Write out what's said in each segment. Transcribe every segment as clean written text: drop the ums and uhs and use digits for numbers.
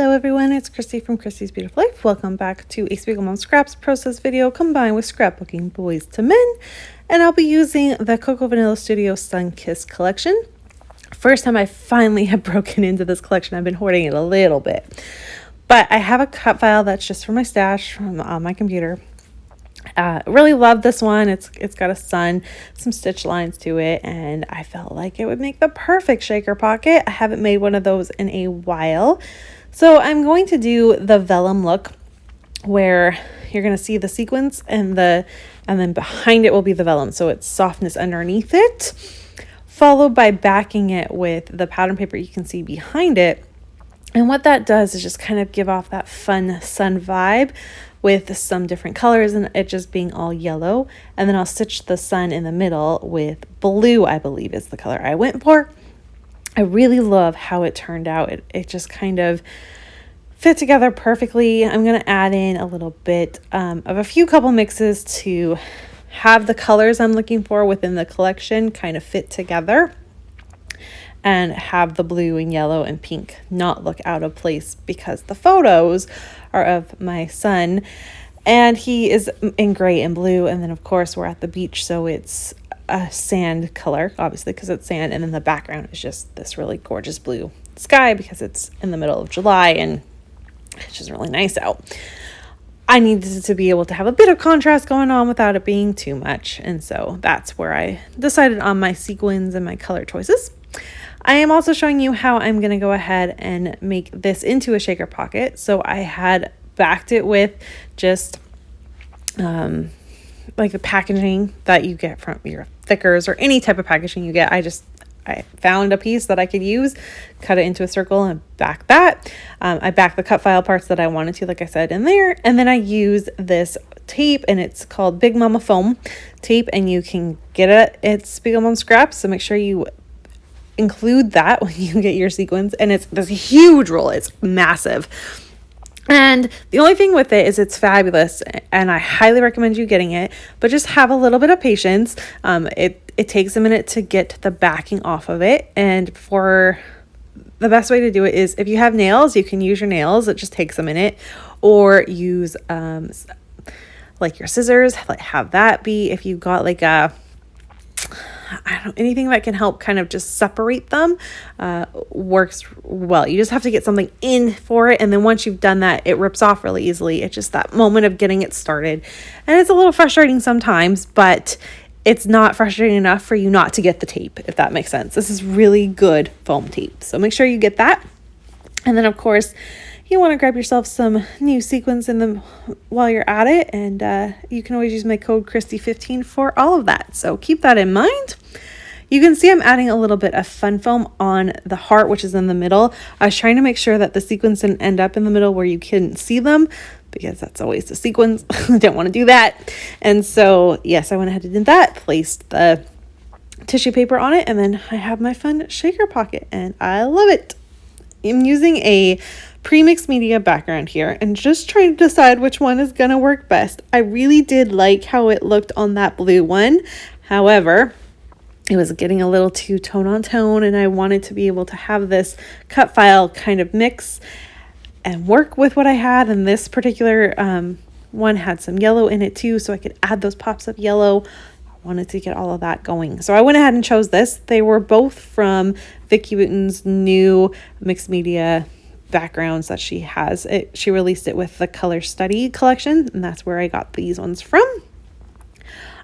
Hello everyone, it's Christy from Christy's Beautiful Life. Welcome back to a Spiegel Mom Scraps process video combined with scrapbooking boys to men. And I'll be using the Cocoa Vanilla Studio Sun Kiss collection. First time I finally have broken into this collection. I've been hoarding it a little bit. But I have a cut file that's just for my stash on my computer. Really love this one. It's got a sun, some stitch lines to it, and I felt like it would make the perfect shaker pocket. I haven't made one of those in a while. So I'm going to do the vellum look where you're going to see the sequins and then behind it will be the vellum. So it's softness underneath it, followed by backing it with the pattern paper you can see behind it. And what that does is just kind of give off that fun sun vibe with some different colors and it just being all yellow. And then I'll stitch the sun in the middle with blue, I believe is the color I went for. I really love how it turned out. It just kind of fit together perfectly. I'm going to add in a little bit of a few couple mixes to have the colors I'm looking for within the collection kind of fit together and have the blue and yellow and pink not look out of place, because the photos are of my son and he is in gray and blue, and then of course we're at the beach, so it's a sand color obviously because it's sand, and then the background is just this really gorgeous blue sky because it's in the middle of July and it's just really nice out. I needed to be able to have a bit of contrast going on without it being too much, and so that's where I decided on my sequins and my color choices. I am also showing you how I'm going to go ahead and make this into a shaker pocket. So I had backed it with just like the packaging that you get from your thickers or any type of packaging you get. I found a piece that I could use, cut it into a circle and back that. I backed the cut file parts that I wanted to, like I said, in there. And then I use this tape, and it's called Big Mama Foam tape, and you can get it at Spiegel Mom Scraps. So make sure you include that when you get your sequins, and it's this huge roll. It's massive, and the only thing with it is it's fabulous and I highly recommend you getting it, but just have a little bit of patience. It takes a minute to get the backing off of it, and for the best way to do it is if you have nails, you can use your nails. It just takes a minute, or use like your scissors, like have that be, if you've got like anything that can help kind of just separate them works well. You just have to get something in for it, and then once you've done that, it rips off really easily. It's just that moment of getting it started, and it's a little frustrating sometimes, but it's not frustrating enough for you not to get the tape, if that makes sense. This is really good foam tape, so make sure you get that. And then of course you want to grab yourself some new sequins in them while you're at it, and you can always use my code Christy15 for all of that, so keep that in mind. You can see I'm adding a little bit of fun foam on the heart, which is in the middle. I was trying to make sure that the sequins didn't end up in the middle where you couldn't see them, because that's always the sequins. I don't want to do that. And so yes, I went ahead and did that, placed the tissue paper on it, and then I have my fun shaker pocket, and I love it. I'm using a pre-mixed media background here and just trying to decide which one is going to work best. I really did like how it looked on that blue one. However, it was getting a little too tone on tone, and I wanted to be able to have this cut file kind of mix and work with what I had. And this particular one had some yellow in it too, so I could add those pops of yellow. I wanted to get all of that going, so I went ahead and chose this. They were both from Vicki Wooten's new mixed media backgrounds that she has. She released it with the Color Study collection, and that's where I got these ones from.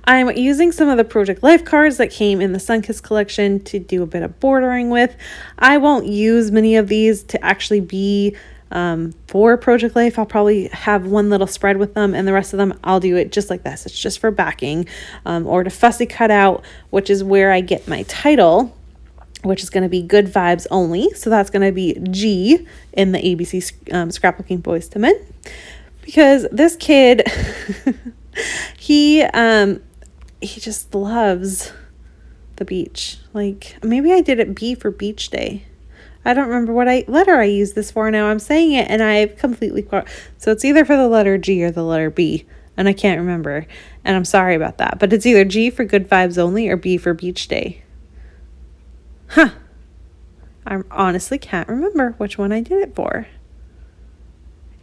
I'm using some of the Project Life cards that came in the Sunkiss collection to do a bit of bordering with. I won't use many of these to actually be for Project Life. I'll probably have one little spread with them, and the rest of them I'll do it just like this. It's just for backing or to fussy cut out, which is where I get my title, which is going to be Good Vibes Only. So that's going to be G in the ABC Scrapbooking Boys to Men, because this kid he just loves the beach. Like, maybe I did it B for beach day. I don't remember what letter I used this for now. I'm saying it and I've completely, so it's either for the letter G or the letter B, and I can't remember, and I'm sorry about that, but it's either G for Good Vibes Only or B for beach day. I honestly can't remember which one I did it for.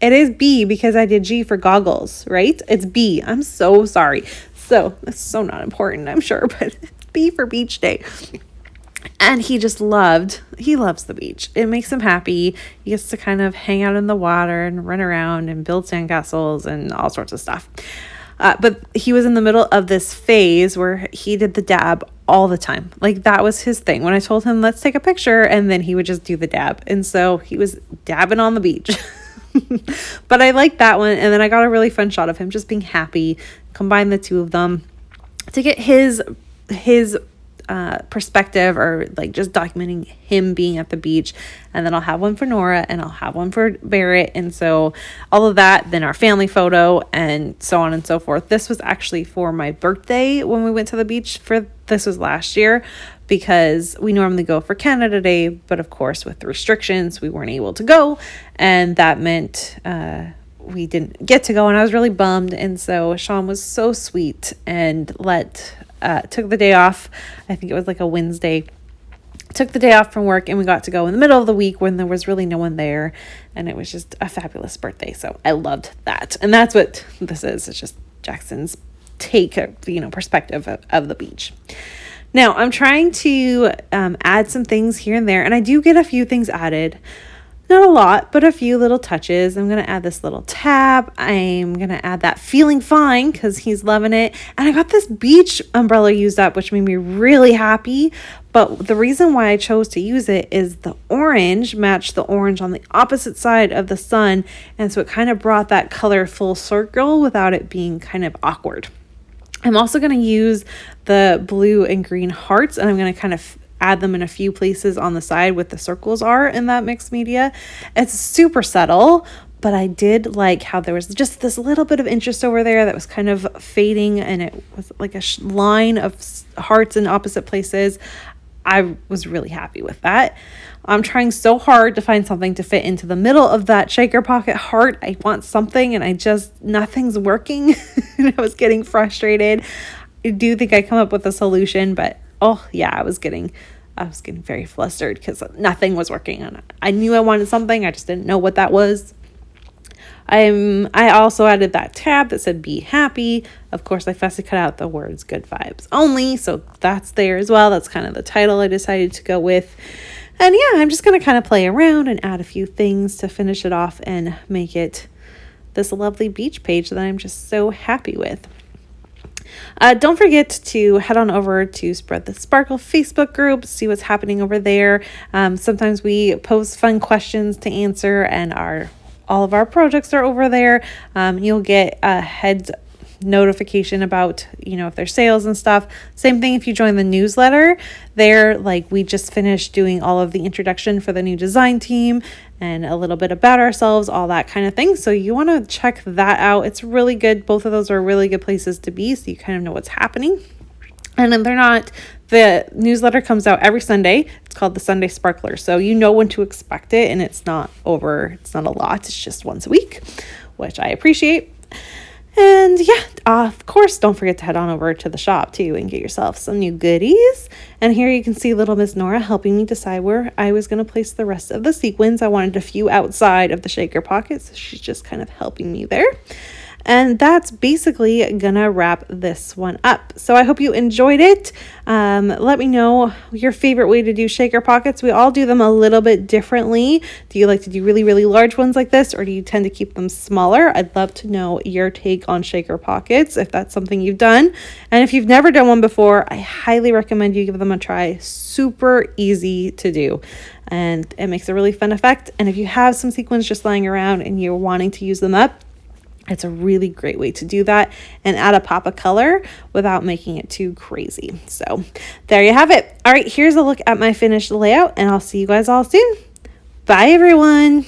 It is B because I did G for goggles, right? It's B. I'm so sorry. So that's so not important, I'm sure, but it's B for beach day. And he loves the beach. It makes him happy. He gets to kind of hang out in the water and run around and build sandcastles and all sorts of stuff. But he was in the middle of this phase where he did the dab all the time. Like, that was his thing. When I told him, let's take a picture, and then he would just do the dab. And so he was dabbing on the beach. But I liked that one. And then I got a really fun shot of him just being happy. Combine the two of them to get his perspective, or like just documenting him being at the beach. And then I'll have one for Nora and I'll have one for Barrett, and so all of that, then our family photo, and so on and so forth. This was actually for my birthday when we went to the beach. This was last year, because we normally go for Canada Day, but of course with the restrictions we weren't able to go, and that meant we didn't get to go, and I was really bummed. And so Sean was so sweet and took the day off. I think it was like a Wednesday. Took the day off from work, and we got to go in the middle of the week when there was really no one there, and it was just a fabulous birthday. So I loved that. And that's what this is. It's just Jackson's take, perspective of the beach. Now I'm trying to add some things here and there, and I do get a few things added. Not a lot, but a few little touches. I'm going to add this little tab. I'm going to add that feeling fine because he's loving it. And I got this beach umbrella used up, which made me really happy. But the reason why I chose to use it is the orange matched the orange on the opposite side of the sun. And so it kind of brought that color full circle without it being kind of awkward. I'm also going to use the blue and green hearts, and I'm going to kind of add them in a few places on the side with the circles are in that mixed media. It's super subtle, but I did like how there was just this little bit of interest over there that was kind of fading, and it was like a line of hearts in opposite places. I was really happy with that. I'm trying so hard to find something to fit into the middle of that shaker pocket heart. I want something, and nothing's working. And I was getting frustrated. I do think I come up with a solution, but oh yeah, I was getting very flustered because nothing was working. And I knew I wanted something. I just didn't know what that was. I also added that tab that said be happy. Of course, I fussy cut out the words good vibes only. So that's there as well. That's kind of the title I decided to go with. And yeah, I'm just going to kind of play around and add a few things to finish it off and make it this lovely beach page that I'm just so happy with. Don't forget to head on over to Spread the Sparkle Facebook group, see what's happening over there. Sometimes we post fun questions to answer, and all of our projects are over there. You'll get a heads notification about, if there's sales and stuff. Same thing if you join the newsletter. There, like, we just finished doing all of the introduction for the new design team and a little bit about ourselves, all that kind of thing. So you want to check that out. It's really good. Both of those are really good places to be, so you kind of know what's happening. And then the newsletter comes out every Sunday. It's called the Sunday Sparkler. So you know when to expect it, and it's not a lot. It's just once a week, which I appreciate. And yeah, of course, don't forget to head on over to the shop too and get yourself some new goodies. And here you can see little Miss Nora helping me decide where I was going to place the rest of the sequins. I wanted a few outside of the shaker pocket, so she's just kind of helping me there. And that's basically gonna wrap this one up. So I hope you enjoyed it. Let me know your favorite way to do shaker pockets. We all do them a little bit differently. Do you like to do really, really large ones like this, or do you tend to keep them smaller? I'd love to know your take on shaker pockets, if that's something you've done. And if you've never done one before, I highly recommend you give them a try. Super easy to do, and it makes a really fun effect. And if you have some sequins just lying around and you're wanting to use them up, it's a really great way to do that and add a pop of color without making it too crazy. So there you have it. All right, here's a look at my finished layout, and I'll see you guys all soon. Bye, everyone.